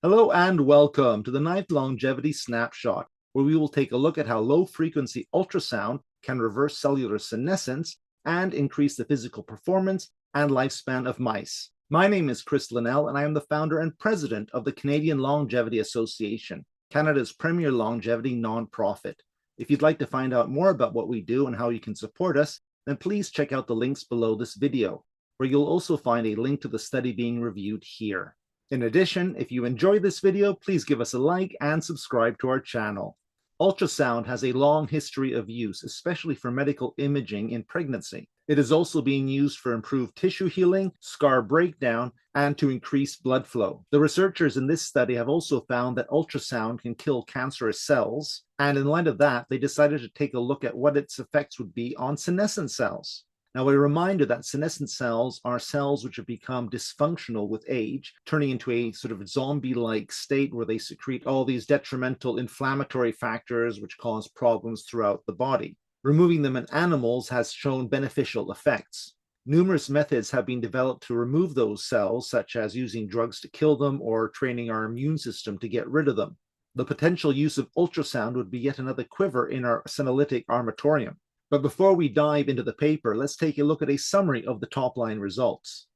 Hello and welcome to the ninth longevity snapshot, where we will take a look at how low-frequency ultrasound can reverse cellular senescence and increase the physical performance and lifespan of mice. My name is Chris Linnell, and I am the founder and president of the Canadian Longevity Association, Canada's premier longevity nonprofit. If you'd like to find out more about what we do and how you can support us, then please check out the links below this video, where you'll also find a link to the study being reviewed here. In addition, if you enjoyed this video, please give us a like and subscribe to our channel. Ultrasound has a long history of use, especially for medical imaging in pregnancy. It is also being used for improved tissue healing, scar breakdown, and to increase blood flow. The researchers in this study have also found that ultrasound can kill cancerous cells, and in light of that, they decided to take a look at what its effects would be on senescent cells. Now, a reminder that senescent cells are cells which have become dysfunctional with age, turning into a sort of zombie-like state where they secrete all these detrimental inflammatory factors which cause problems throughout the body. Removing them in animals has shown beneficial effects. Numerous methods have been developed to remove those cells, such as using drugs to kill them or training our immune system to get rid of them. The potential use of ultrasound would be yet another quiver in our senolytic armatorium. But before we dive into the paper, let's take a look at a summary of the top-line results.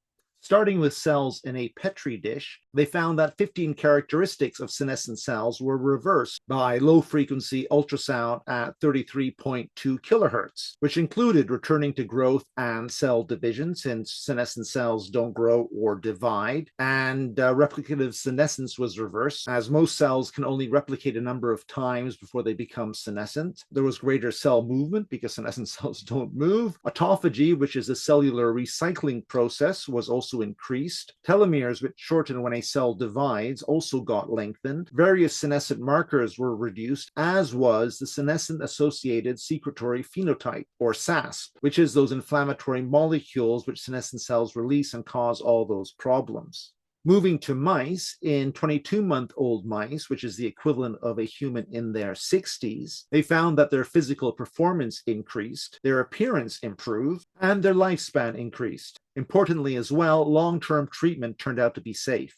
Starting with cells in a Petri dish, they found that 15 characteristics of senescent cells were reversed by low-frequency ultrasound at 33.2 kilohertz, which included returning to growth and cell division, since senescent cells don't grow or divide, and replicative senescence was reversed, as most cells can only replicate a number of times before they become senescent. There was greater cell movement because senescent cells don't move. Autophagy, which is a cellular recycling process, was also increased. Telomeres, which shorten when a cell divides, also got lengthened. Various senescent markers were reduced, as was the senescent-associated secretory phenotype, or SASP, which is those inflammatory molecules which senescent cells release and cause all those problems. Moving to mice, in 22-month-old mice, which is the equivalent of a human in their 60s, they found that their physical performance increased, their appearance improved, and their lifespan increased. Importantly as well, long-term treatment turned out to be safe.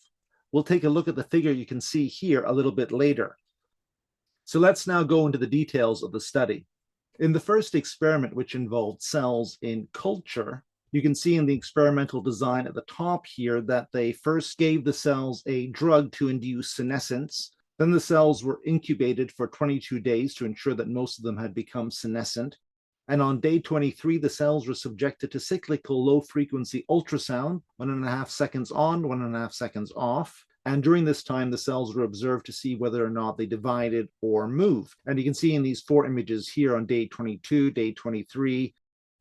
We'll take a look at the figure you can see here a little bit later. So let's now go into the details of the study. In the first experiment, which involved cells in culture, you can see in the experimental design at the top here that they first gave the cells a drug to induce senescence. Then the cells were incubated for 22 days to ensure that most of them had become senescent. And on day 23, the cells were subjected to cyclical low-frequency ultrasound, 1.5 seconds on, 1.5 seconds off. And during this time, the cells were observed to see whether or not they divided or moved. And you can see in these 4 images here on day 22, day 23,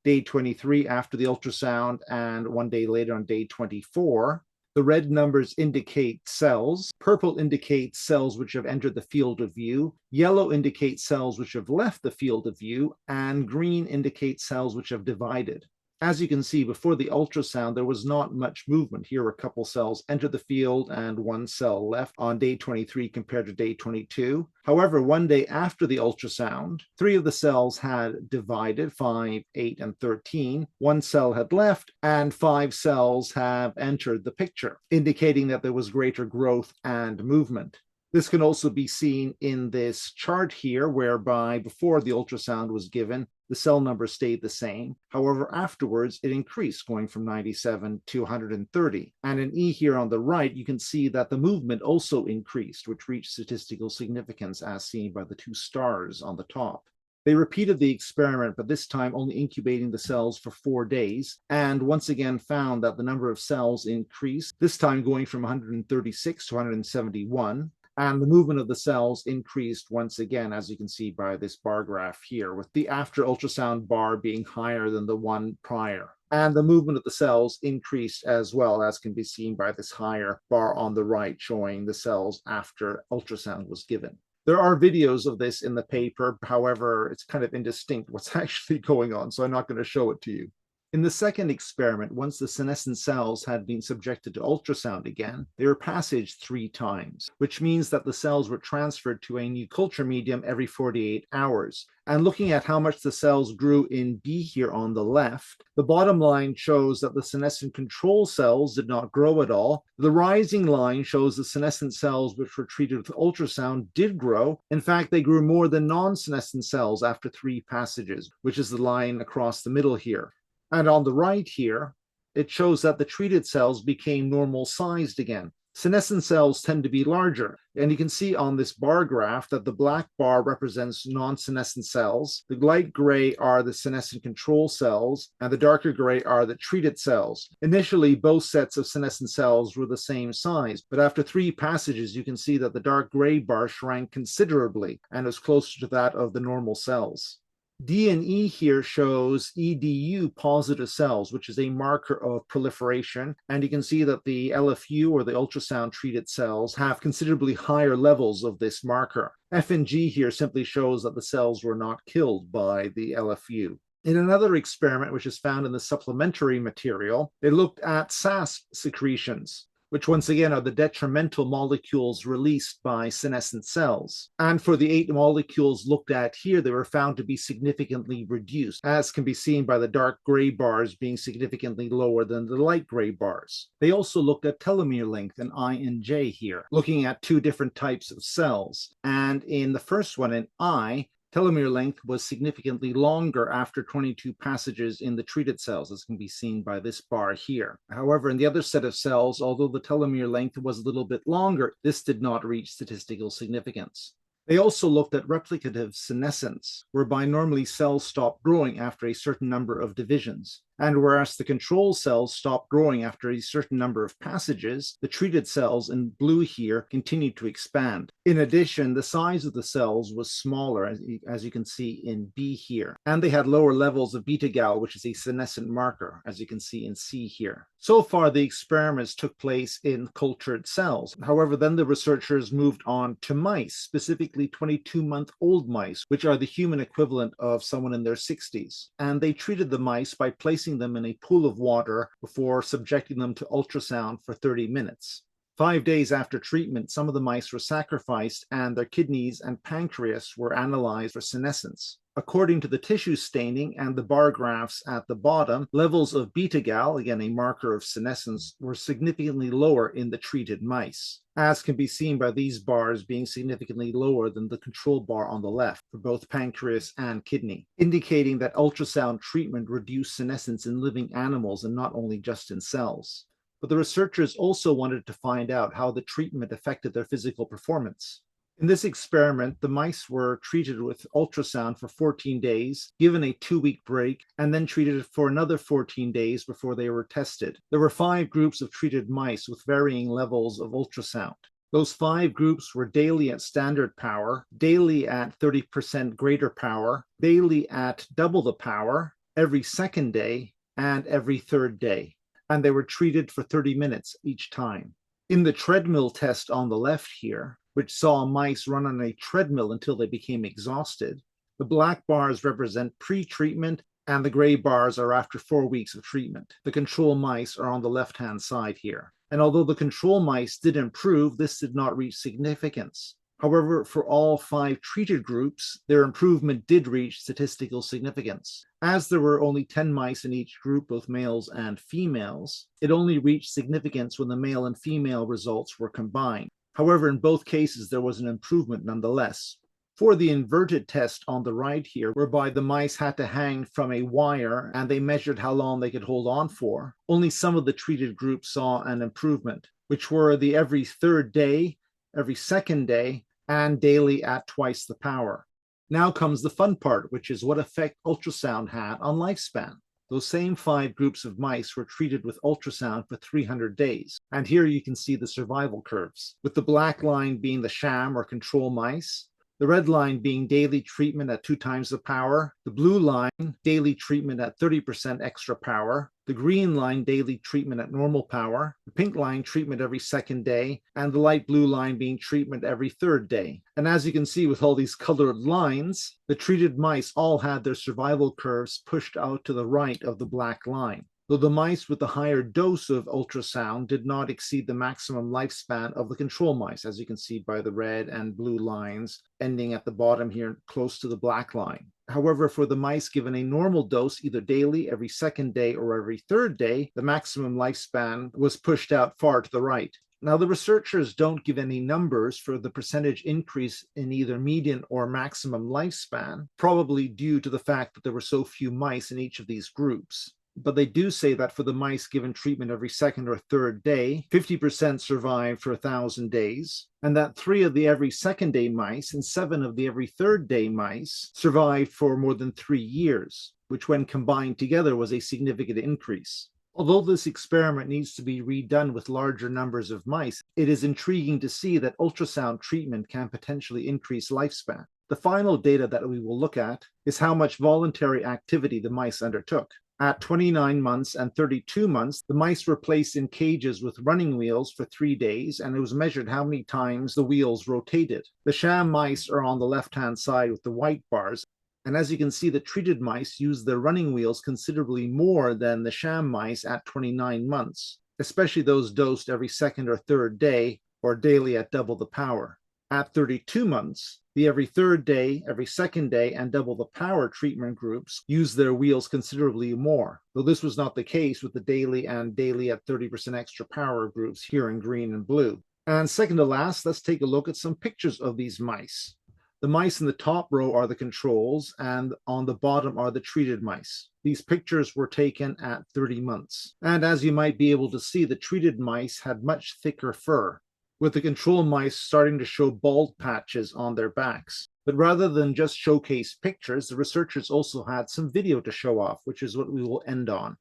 day 23 after the ultrasound, and 1 day later on day 24. The red numbers indicate cells, purple indicates cells which have entered the field of view, yellow indicates cells which have left the field of view, and green indicates cells which have divided. As you can see, before the ultrasound, there was not much movement. Here, a couple cells entered the field and 1 cell left on day 23 compared to day 22. However, 1 day after the ultrasound, 3 of the cells had divided, 5, 8, and 13. 1 cell had left, and 5 cells have entered the picture, indicating that there was greater growth and movement. This can also be seen in this chart here, whereby before the ultrasound was given, the cell number stayed the same. However, afterwards, it increased, going from 97 to 130. And in E here on the right, you can see that the movement also increased, which reached statistical significance as seen by the 2 stars on the top. They repeated the experiment, but this time only incubating the cells for 4 days, and once again found that the number of cells increased, this time going from 136 to 171. And the movement of the cells increased once again, as you can see by this bar graph here, with the after ultrasound bar being higher than the one prior. And the movement of the cells increased as well, as can be seen by this higher bar on the right, showing the cells after ultrasound was given. There are videos of this in the paper. However, it's kind of indistinct what's actually going on, so I'm not going to show it to you. In the second experiment, once the senescent cells had been subjected to ultrasound again, they were passaged 3 times, which means that the cells were transferred to a new culture medium every 48 hours. And looking at how much the cells grew in B here on the left, the bottom line shows that the senescent control cells did not grow at all. The rising line shows the senescent cells which were treated with ultrasound did grow. In fact, they grew more than non-senescent cells after 3 passages, which is the line across the middle here. And on the right here, it shows that the treated cells became normal sized again. Senescent cells tend to be larger, and you can see on this bar graph that the black bar represents non-senescent cells, the light gray are the senescent control cells, and the darker gray are the treated cells. Initially, both sets of senescent cells were the same size, but after 3 passages, you can see that the dark gray bar shrank considerably and is closer to that of the normal cells. D and E here shows EDU positive cells, which is a marker of proliferation. And you can see that the LFU, or the ultrasound treated cells, have considerably higher levels of this marker. F and G here simply shows that the cells were not killed by the LFU. In another experiment, which is found in the supplementary material, they looked at SASP secretions, which once again are the detrimental molecules released by senescent cells. And for the 8 molecules looked at here, they were found to be significantly reduced, as can be seen by the dark gray bars being significantly lower than the light gray bars. They also looked at telomere length in I and J here, looking at 2 different types of cells. And in the first one, in I, telomere length was significantly longer after 22 passages in the treated cells, as can be seen by this bar here. However, in the other set of cells, although the telomere length was a little bit longer, this did not reach statistical significance. They also looked at replicative senescence, whereby normally cells stop growing after a certain number of divisions. And whereas the control cells stop growing after a certain number of passages, the treated cells in blue here continued to expand. In addition, the size of the cells was smaller, as you can see in B here. And they had lower levels of beta-gal, which is a senescent marker, as you can see in C here. So far, the experiments took place in cultured cells. However, then the researchers moved on to mice, specifically 22-month-old mice, which are the human equivalent of someone in their 60s. And they treated the mice by placing them in a pool of water before subjecting them to ultrasound for 30 minutes. 5 days after treatment, some of the mice were sacrificed and their kidneys and pancreas were analyzed for senescence. According to the tissue staining and the bar graphs at the bottom, levels of beta-gal, again a marker of senescence, were significantly lower in the treated mice, as can be seen by these bars being significantly lower than the control bar on the left for both pancreas and kidney, indicating that ultrasound treatment reduced senescence in living animals and not only just in cells. But the researchers also wanted to find out how the treatment affected their physical performance. In this experiment, the mice were treated with ultrasound for 14 days, given a 2-week break, and then treated for another 14 days before they were tested. There were 5 groups of treated mice with varying levels of ultrasound. Those 5 groups were daily at standard power, daily at 30% greater power, daily at double the power, every second day, and every third day. And they were treated for 30 minutes each time. In the treadmill test on the left here, which saw mice run on a treadmill until they became exhausted, the black bars represent pre-treatment and the gray bars are after 4 weeks of treatment. The control mice are on the left-hand side here. And although the control mice did improve, this did not reach significance. However, for all 5 treated groups, their improvement did reach statistical significance. As there were only 10 mice in each group, both males and females, it only reached significance when the male and female results were combined. However, in both cases, there was an improvement nonetheless. For the inverted test on the right here, whereby the mice had to hang from a wire and they measured how long they could hold on for, only some of the treated groups saw an improvement, which were the every third day, every second day, and daily at twice the power. Now comes the fun part, which is what effect ultrasound had on lifespan. Those same 5 groups of mice were treated with ultrasound for 300 days. And here you can see the survival curves, with the black line being the sham or control mice, The red line being daily treatment at 2 times the power, the blue line daily treatment at 30% extra power, the green line daily treatment at normal power, the pink line treatment every second day, and the light blue line being treatment every third day. And as you can see with all these colored lines, the treated mice all had their survival curves pushed out to the right of the black line. Though the mice with the higher dose of ultrasound did not exceed the maximum lifespan of the control mice, as you can see by the red and blue lines ending at the bottom here close to the black line. However, for the mice given a normal dose, either daily, every second day, or every third day, the maximum lifespan was pushed out far to the right. Now, the researchers don't give any numbers for the percentage increase in either median or maximum lifespan, probably due to the fact that there were so few mice in each of these groups. But they do say that for the mice given treatment every second or third day, 50% survived for 1,000 days, and that 3 of the every second day mice and 7 of the every third day mice survived for more than 3 years, which when combined together was a significant increase. Although this experiment needs to be redone with larger numbers of mice, it is intriguing to see that ultrasound treatment can potentially increase lifespan. The final data that we will look at is how much voluntary activity the mice undertook. At 29 months and 32 months, the mice were placed in cages with running wheels for 3 days, and it was measured how many times the wheels rotated. The sham mice are on the left-hand side with the white bars, and as you can see, the treated mice used their running wheels considerably more than the sham mice at 29 months, especially those dosed every second or third day, or daily at double the power. At 32 months, the every third day, every second day, and double the power treatment groups used their wheels considerably more, though this was not the case with the daily and daily at 30% extra power groups here in green and blue. And second to last, let's take a look at some pictures of these mice. The mice in the top row are the controls, and on the bottom are the treated mice. These pictures were taken at 30 months. And as you might be able to see, the treated mice had much thicker fur, with the control mice starting to show bald patches on their backs. But rather than just showcase pictures, the researchers also had some video to show off, which is what we will end on.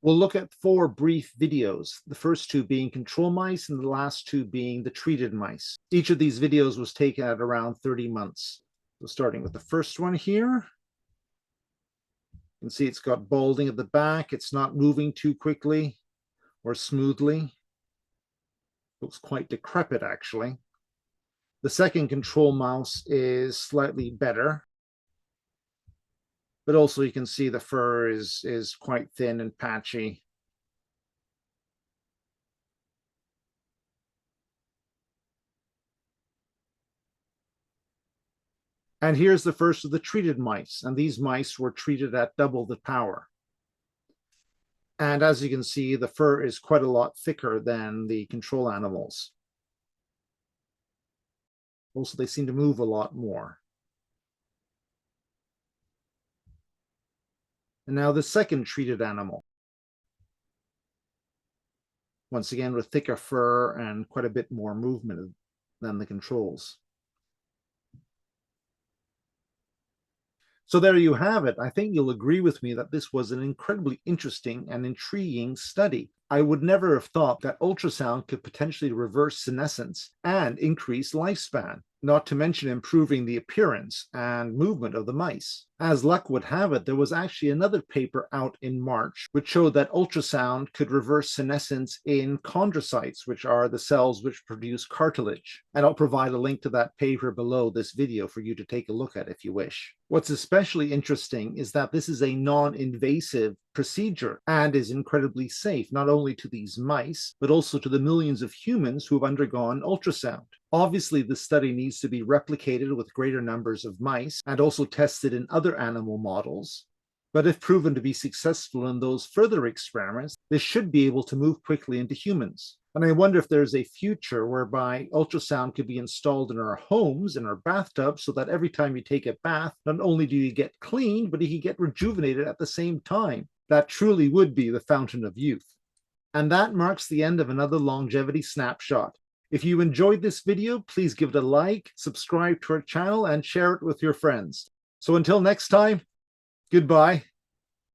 We'll look at 4 brief videos, the first 2 being control mice and the last 2 being the treated mice. Each of these videos was taken at around 30 months. So starting with the first one here, you can see it's got balding at the back. It's not moving too quickly or smoothly. Looks quite decrepit, actually. The second control mouse is slightly better, but also you can see the fur is quite thin and patchy. And here's the first of the treated mice, and these mice were treated at double the power. And as you can see, the fur is quite a lot thicker than the control animals. Also, they seem to move a lot more. And now the second treated animal. Once again, with thicker fur and quite a bit more movement than the controls. So there you have it. I think you'll agree with me that this was an incredibly interesting and intriguing study. I would never have thought that ultrasound could potentially reverse senescence and increase lifespan, not to mention improving the appearance and movement of the mice. As luck would have it, there was actually another paper out in March which showed that ultrasound could reverse senescence in chondrocytes, which are the cells which produce cartilage. And I'll provide a link to that paper below this video for you to take a look at if you wish. What's especially interesting is that this is a non-invasive procedure and is incredibly safe, not only to these mice, but also to the millions of humans who have undergone ultrasound. Obviously, the study needs to be replicated with greater numbers of mice and also tested in other animal models. But if proven to be successful in those further experiments, this should be able to move quickly into humans. And I wonder if there's a future whereby ultrasound could be installed in our homes, in our bathtubs, so that every time you take a bath, not only do you get clean, but you can get rejuvenated at the same time. That truly would be the fountain of youth. And that marks the end of another longevity snapshot. If you enjoyed this video, please give it a like, subscribe to our channel, and share it with your friends. So until next time, goodbye.